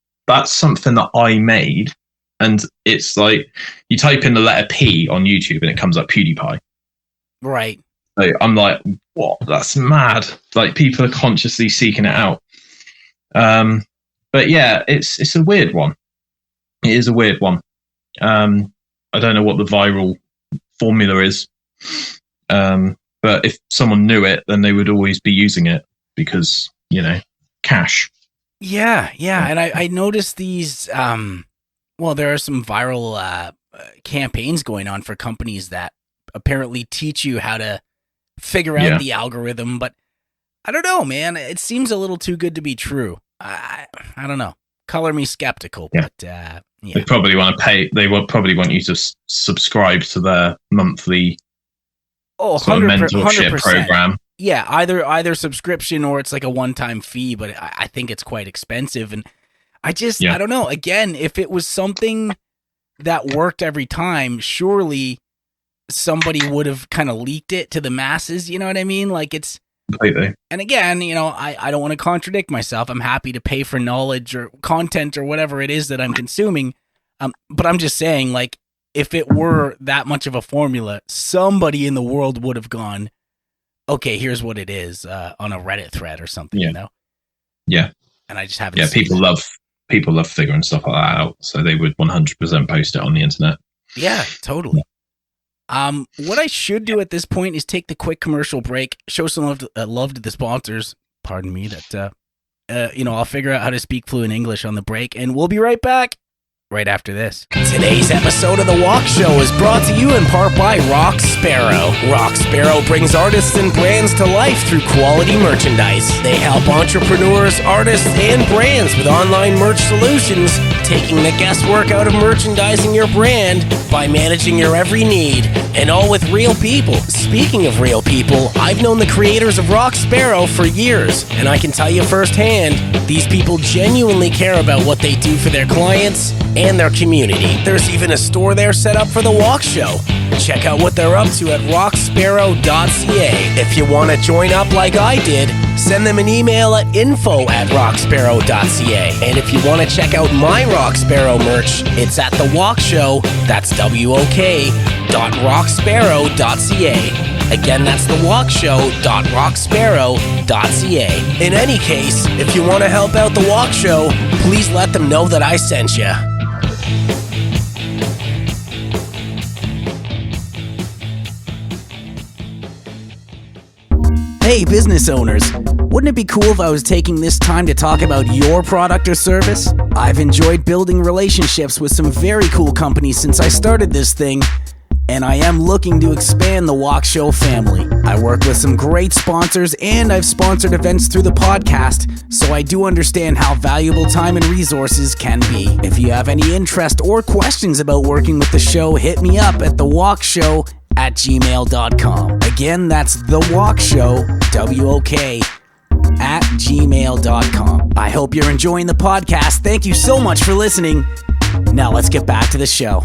something that I made. And it's like, you type in the letter P on YouTube and it comes up PewDiePie. Right. So I'm like, what? That's mad. Like, people are consciously seeking it out. But yeah, it's a weird one. It is a weird one. I don't know what the viral formula is. But if someone knew it, then they would always be using it because, cash. Yeah. And I noticed these, there are some viral campaigns going on for companies that apparently teach you how to figure out the algorithm, but I don't know, man. It seems a little too good to be true. I don't know. Color me skeptical, but They probably want to pay. They will probably want you to subscribe to their monthly sort of mentorship 100%. program. Yeah, either subscription or it's like a one-time fee, but I think it's quite expensive. And I don't know. Again, if it was something that worked every time, surely somebody would have kind of leaked it to the masses. You know what I mean? Like, it's completely. And again, I don't want to contradict myself. I'm happy to pay for knowledge or content or whatever it is that I'm consuming. But I'm just saying, like, if it were that much of a formula, somebody in the world would have gone, okay, here's what it is, on a Reddit thread or something, Yeah. And I just haven't. Yeah, people love figuring stuff like that out, so they would 100% post it on the internet. Yeah, totally. What I should do at this point is take the quick commercial break, show some love to the sponsors. Pardon me, that I'll figure out how to speak fluent English on the break, and we'll be right back. Right after this. Today's episode of The Walk Show is brought to you in part by Rock Sparrow. Rock Sparrow brings artists and brands to life through quality merchandise. They help entrepreneurs, artists, and brands with online merch solutions, taking the guesswork out of merchandising your brand by managing your every need, and all with real people. Speaking of real people, I've known the creators of Rock Sparrow for years, and I can tell you firsthand, these people genuinely care about what they do for their clients and their community. There's even a store there set up for The Walk Show. Check out what they're up to at rocksparrow.ca. If you want to join up like I did, send them an email at info@rocksparrow.ca. And if you want to check out my Rock Sparrow merch, it's at The Walk Show. That's WOK.rocksparrow.ca. Again, that's thewalkshow.rocksparrow.ca. In any case, if you want to help out The Walk Show, please let them know that I sent you. Hey, business owners. Wouldn't it be cool if I was taking this time to talk about your product or service? I've enjoyed building relationships with some very cool companies since I started this thing, and I am looking to expand the Walk Show family. I work with some great sponsors, and I've sponsored events through the podcast, so I do understand how valuable time and resources can be. If you have any interest or questions about working with the show, hit me up at thewalkshow@gmail.com. Again, that's thewalkshow, WOK, @gmail.com. I hope you're enjoying the podcast. Thank you so much for listening. Now let's get back to the show.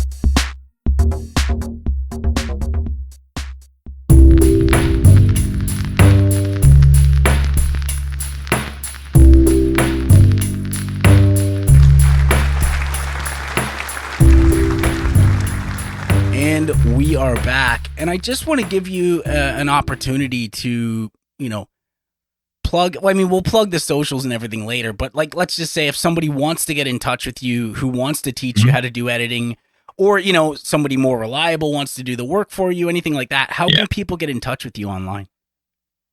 And we are back. and I just want to give you an opportunity to, plug. Well, I mean, we'll plug the socials and everything later, but like, let's just say if somebody wants to get in touch with you, who wants to teach you how to do editing, or, somebody more reliable wants to do the work for you, anything like that, how can people get in touch with you online?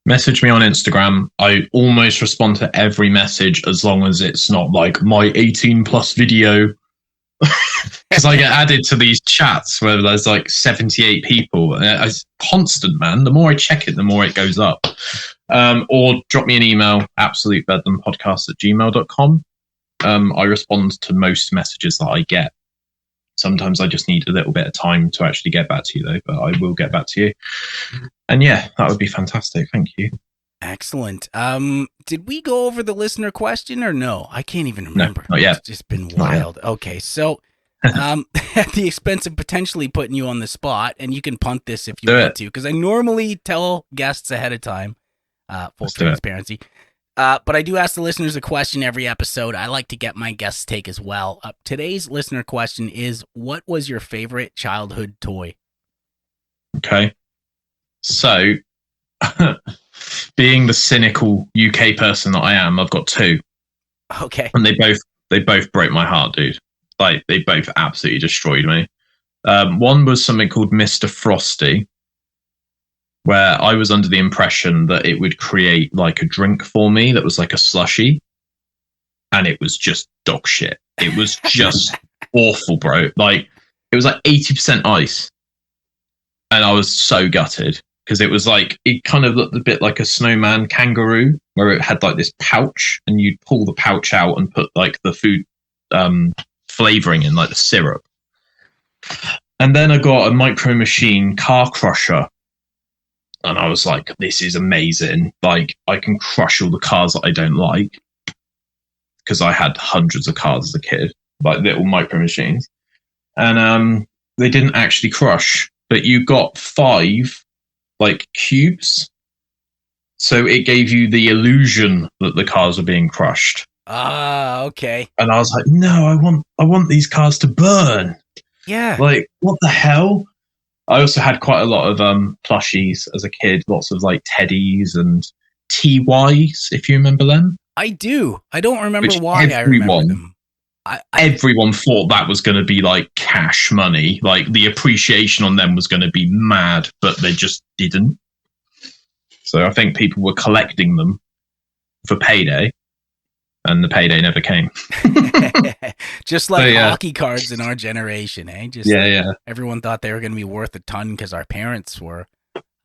Message me on Instagram. I almost respond to every message as long as it's not like my 18 plus video. Because I get added to these chats where there's like 78 people. It's constant, man. The more I check it, the more it goes up. Or drop me an email, absolutebedlampodcast@gmail.com. I respond to most messages that I get. Sometimes I just need a little bit of time to actually get back to you, though, but I will get back to you. And yeah, that would be fantastic. Thank you. Excellent. Did we go over the listener question or no? I can't even remember. No, not yet. It's just been wild. Okay, so at the expense of potentially putting you on the spot, and you can punt this if you want to, because I normally tell guests ahead of time, full transparency. But I do ask the listeners a question every episode. I like to get my guests' take as well. Today's listener question is, what was your favorite childhood toy? Okay. So, being the cynical UK person that I am, I've got two. Okay. And they both broke my heart, dude. Like, they both absolutely destroyed me. One was something called Mr. Frosty, where I was under the impression that it would create like a drink for me that was like a slushie, and it was just dog shit. It was just awful, bro. Like, it was like 80% ice, and I was so gutted because it was like, it kind of looked a bit like a snowman kangaroo, where it had like this pouch, and you'd pull the pouch out and put like the food flavoring in, like the syrup. And then I got a Micro Machine car crusher. And I was like, this is amazing. Like, I can crush all the cars that I don't like. Because I had hundreds of cars as a kid, like little Micro Machines. And they didn't actually crush, but you got 5 like cubes. So it gave you the illusion that the cars were being crushed. Ah, okay. And I was like, no, I want these cars to burn. Yeah. Like, what the hell? I also had quite a lot of plushies as a kid, lots of like teddies and TYs, if you remember them. I do. I don't remember why I remember them. Everyone thought that was going to be like cash money. Like, the appreciation on them was going to be mad, but they just didn't. So I think people were collecting them for payday, and the payday never came. Just like hockey cards in our generation, eh? Just yeah. Everyone thought they were going to be worth a ton because our parents were,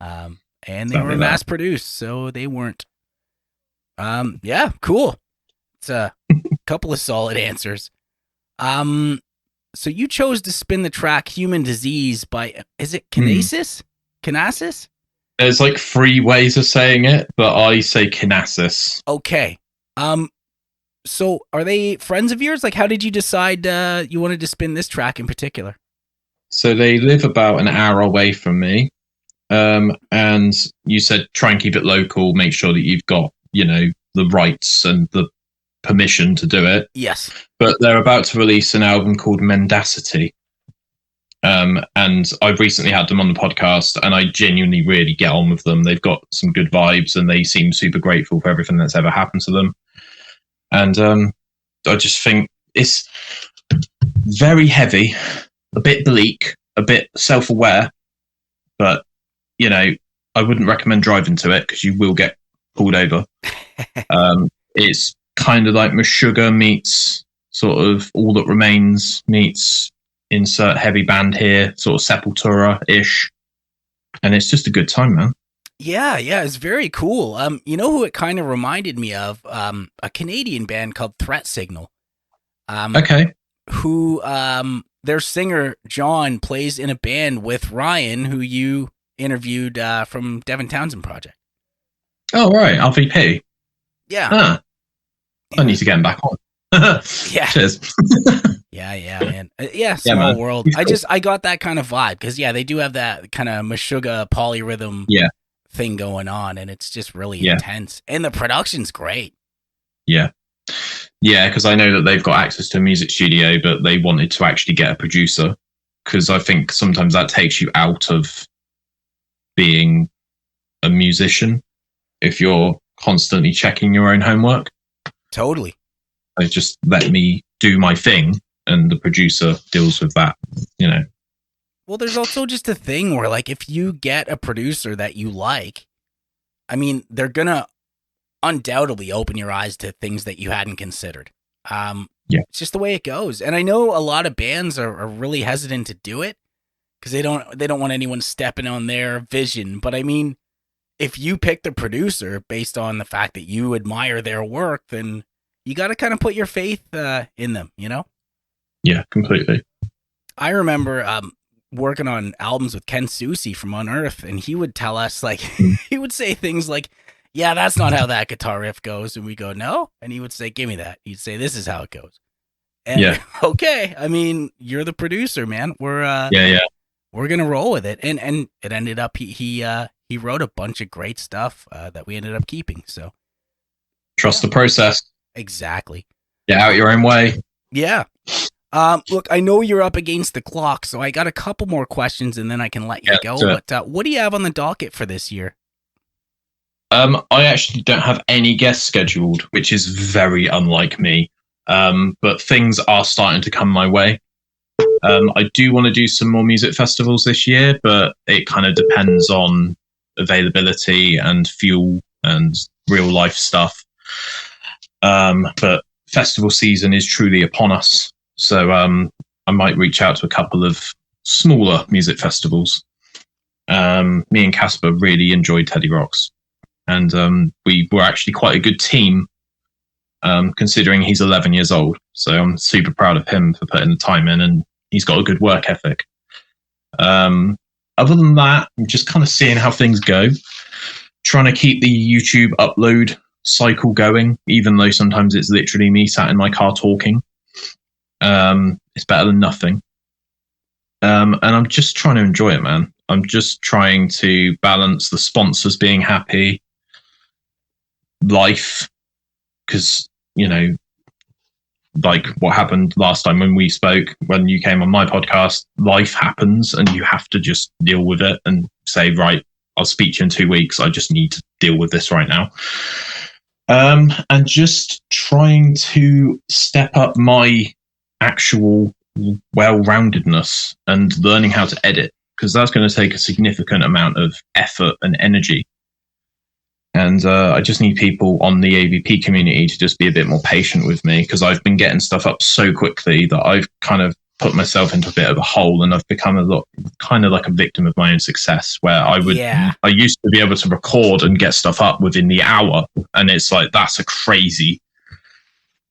and they were mass produced, so they weren't. Yeah, cool. It's a couple of solid answers. So you chose to spin the track "Human Disease" by, is it Kinasis? Kinasis? There's like 3 ways of saying it, but I say Kinasis. Okay. So are they friends of yours? Like, how did you decide you wanted to spin this track in particular? So they live about an hour away from me. And you said try and keep it local, make sure that you've got, the rights and the permission to do it. Yes. But they're about to release an album called Mendacity. And I've recently had them on the podcast, and I genuinely really get on with them. They've got some good vibes, and they seem super grateful for everything that's ever happened to them. And I just think it's very heavy, a bit bleak, a bit self-aware, but, I wouldn't recommend driving to it because you will get pulled over. It's kind of like Meshuggah meets sort of All That Remains meets insert heavy band here, sort of Sepultura-ish. And it's just a good time, man. Yeah, it's very cool. You know who it kind of reminded me of? A Canadian band called Threat Signal. Okay. Who, their singer, John, plays in a band with Ryan, who you interviewed from Devin Townsend Project. Oh, right. RVP. Yeah. Huh. I need to get him back on. Yeah. Cheers. Yeah, man. Small world. I got that kind of vibe because, they do have that kind of Meshuggah polyrhythm thing going on, and it's just really intense. And the production's great. Yeah, because I know that they've got access to a music studio, but they wanted to actually get a producer because I think sometimes that takes you out of being a musician if you're constantly checking your own homework. Totally. They just let me do my thing, and the producer deals with that, you know. Well, there's also just a thing where, like, if you get a producer that you like, I mean, they're gonna undoubtedly open your eyes to things that you hadn't considered. It's just the way it goes. And I know a lot of bands are really hesitant to do it because they don't want anyone stepping on their vision. But I mean, if you pick the producer based on the fact that you admire their work, then you got to kind of put your faith in them, you know? Yeah, completely. I remember working on albums with Ken Susi from Unearth, and he would tell us, like, he would say things like, yeah, that's not how that guitar riff goes. And we go, no. And he would say, give me that. He'd say, this is how it goes. And okay, I mean, you're the producer, man. We're going to roll with it. And it ended up, he wrote a bunch of great stuff that we ended up keeping. So trust the process. Exactly. Get out your own way. Yeah. Look, I know you're up against the clock, so I got a couple more questions and then I can let you go. But what do you have on the docket for this year? I actually don't have any guests scheduled, which is very unlike me. But things are starting to come my way. I do want to do some more music festivals this year, but it kind of depends on availability and fuel and real life stuff. But festival season is truly upon us. So I might reach out to a couple of smaller music festivals. Me and Casper really enjoyed Teddy Rocks. And we were actually quite a good team, considering he's 11 years old. So I'm super proud of him for putting the time in, and he's got a good work ethic. Other than that, I'm just kind of seeing how things go. Trying to keep the YouTube upload cycle going, even though sometimes it's literally me sat in my car talking. It's better than nothing. And I'm just trying to enjoy it, man. I'm just trying to balance the sponsors being happy, life, because, you know, like what happened last time when we spoke, when you came on my podcast, life happens and you have to just deal with it and say, right, I'll speak to you in 2 weeks. I just need to deal with this right now. And just trying to step up my actual well-roundedness and learning how to edit, because that's going to take a significant amount of effort and energy. And I just need people on the AVP community to just be a bit more patient with me, because I've been getting stuff up so quickly that I've kind of put myself into a bit of a hole, and I've become a lot kind of like a victim of my own success, where I used to be able to record and get stuff up within the hour. And it's like, that's a crazy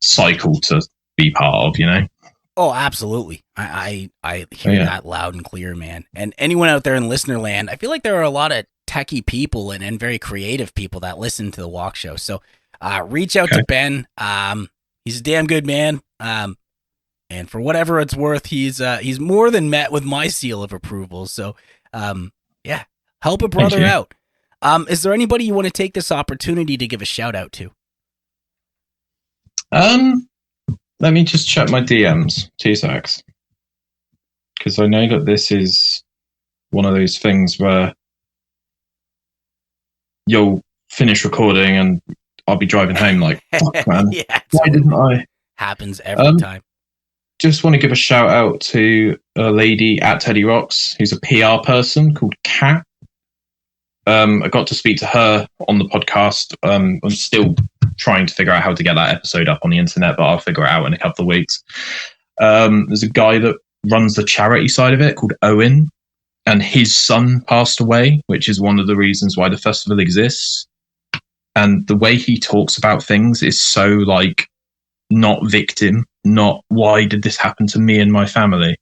cycle to be part of, you know? Oh, absolutely. I hear that loud and clear, man. And anyone out there in listener land, I feel like there are a lot of techie people and very creative people that listen to the Walk Show. So reach out to Ben. He's a damn good man. And for whatever it's worth, he's more than met with my seal of approval. So help a brother out. Is there anybody you want to take this opportunity to give a shout out to? Let me just check my DMs, 2 secs. Because I know that this is one of those things where you'll finish recording and I'll be driving home like, fuck, man. Why didn't I? Happens every time. Just want to give a shout out to a lady at Teddy Rocks who's a PR person called Kat. I got to speak to her on the podcast. I'm still trying to figure out how to get that episode up on the internet, but I'll figure it out in a couple of weeks. There's a guy that runs the charity side of it called Owen, and his son passed away, which is one of the reasons why the festival exists. And the way he talks about things is so like not victim, not why did this happen to me and my family.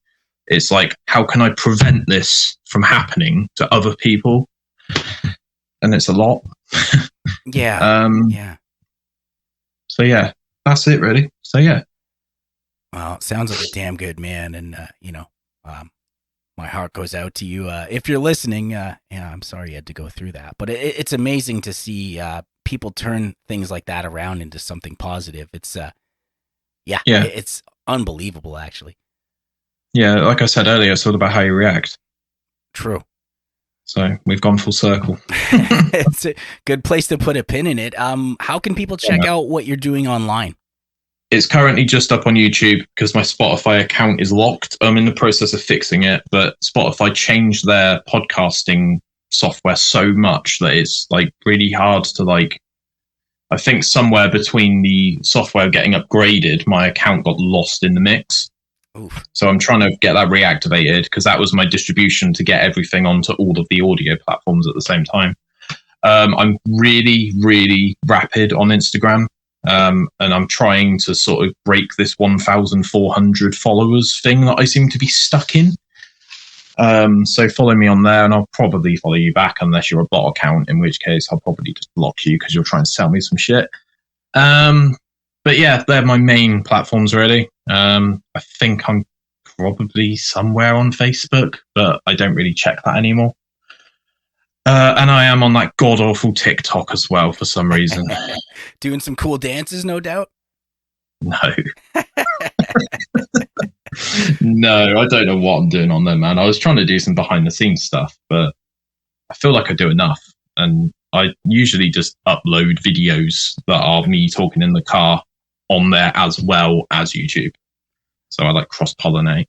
It's like, how can I prevent this from happening to other people? And it's a lot. Yeah. So yeah, that's it really. So yeah. Well, it sounds like a damn good man, and my heart goes out to you. If you're listening, I'm sorry you had to go through that, but it's amazing to see people turn things like that around into something positive. It's it's unbelievable, actually. Yeah, like I said earlier, it's all about how you react. True. So we've gone full circle. It's a good place to put a pin in it. How can people check out what you're doing online? It's currently just up on YouTube because my Spotify account is locked. I'm in the process of fixing it, but Spotify changed their podcasting software so much that it's like really hard to like, I think somewhere between the software getting upgraded, my account got lost in the mix. Oof. So I'm trying to get that reactivated because that was my distribution to get everything onto all of the audio platforms at the same time. I'm really, really rapid on Instagram. And I'm trying to sort of break this 1,400 followers thing that I seem to be stuck in. So follow me on there and I'll probably follow you back unless you're a bot account, in which case I'll probably just block you because you're trying to sell me some shit. But yeah, they're my main platforms really. I think I'm probably somewhere on Facebook, but I don't really check that anymore. And I am on that god-awful TikTok as well for some reason. Doing some cool dances, no doubt? No. No, I don't know what I'm doing on there, man. I was trying to do some behind-the-scenes stuff, but I feel like I do enough. And I usually just upload videos that are me talking in the car on there as well as YouTube. So I like cross-pollinate.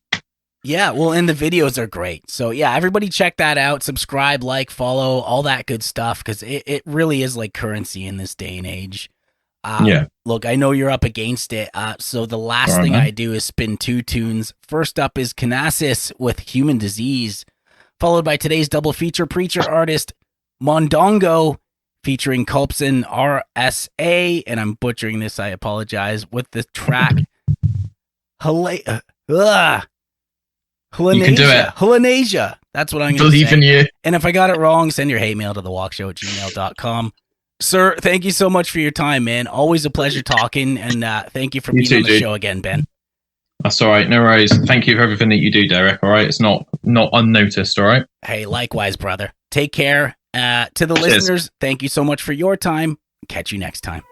Yeah, well, and the videos are great. So yeah, everybody check that out. Subscribe, like, follow, all that good stuff, because it really is like currency in this day and age. Yeah. Look, I know you're up against it. So the last thing I do is spin two tunes. First up is Canassis with Human Disease, followed by today's double feature preacher artist Mondongo featuring Culpson RSA, and I'm butchering this, I apologize, with the track You can do it. Helenasia. That's what I'm going to say. Believe in you. And if I got it wrong, send your hate mail to thewalkshow@gmail.com. Sir, thank you so much for your time, man. Always a pleasure talking, and thank you for being on the show again, Ben. That's all right. No worries. Thank you for everything that you do, Derek. All right. It's not unnoticed. All right. Hey, likewise, brother. Take care. To the listeners, thank you so much for your time. Catch you next time.